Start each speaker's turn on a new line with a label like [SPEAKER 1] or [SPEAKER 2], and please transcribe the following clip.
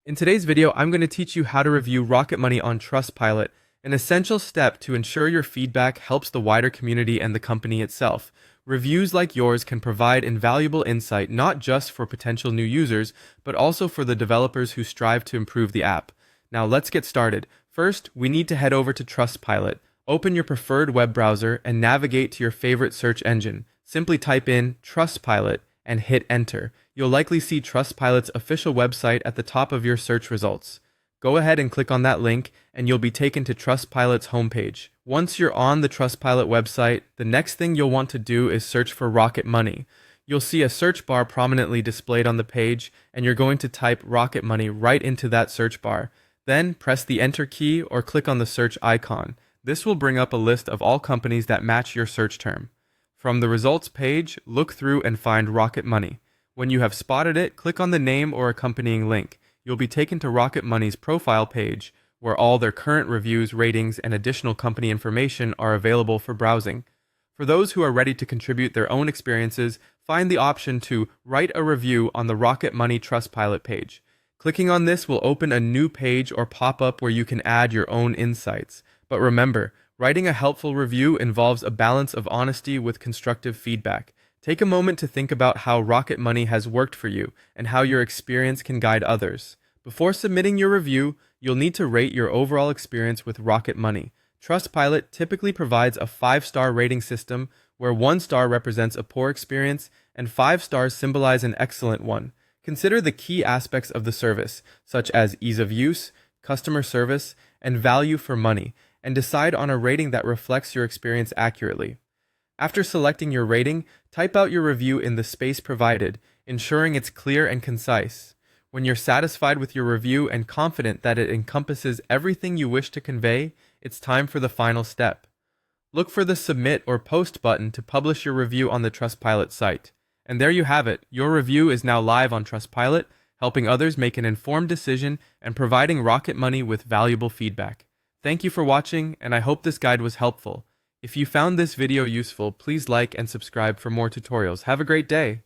[SPEAKER 1] In today's video, I'm going to teach you how to review Rocket Money on Trustpilot, an essential step to ensure your feedback helps the wider community and the company itself. Reviews like yours can provide invaluable insight not just for potential new users, but also for the developers who strive to improve the app. Now let's get started. First, we need to head over to Trustpilot. Open your preferred web browser and navigate to your favorite search engine. Simply type in Trustpilot and hit enter. You'll likely see Trustpilot's official website at the top of your search results. Go ahead and click on that link and you'll be taken to Trustpilot's homepage. Once you're on the Trustpilot website, the next thing you'll want to do is search for Rocket Money. You'll see a search bar prominently displayed on the page, and you're going to type Rocket Money right into that search bar. Then press the enter key or click on the search icon. This will bring up a list of all companies that match your search term. From the results page, look through and find Rocket Money. When you have spotted it, click on the name or accompanying link. You'll be taken to Rocket Money's profile page, where all their current reviews, ratings, and additional company information are available for browsing. For those who are ready to contribute their own experiences, find the option to write a review on the Rocket Money Trustpilot page. Clicking on this will open a new page or pop-up where you can add your own insights. But remember, writing a helpful review involves a balance of honesty with constructive feedback. Take a moment to think about how Rocket Money has worked for you and how your experience can guide others. Before submitting your review, you'll need to rate your overall experience with Rocket Money. Trustpilot typically provides a 5-star rating system where 1 star represents a poor experience and 5 stars symbolize an excellent one. Consider the key aspects of the service, such as ease of use, customer service, and value for money, and decide on a rating that reflects your experience accurately. After selecting your rating, type out your review in the space provided, ensuring it's clear and concise. When you're satisfied with your review and confident that it encompasses everything you wish to convey, it's time for the final step. Look for the Submit or Post button to publish your review on the Trustpilot site. And there you have it. Your review is now live on Trustpilot, helping others make an informed decision and providing Rocket Money with valuable feedback. Thank you for watching, and I hope this guide was helpful. If you found this video useful, please like and subscribe for more tutorials. Have a great day!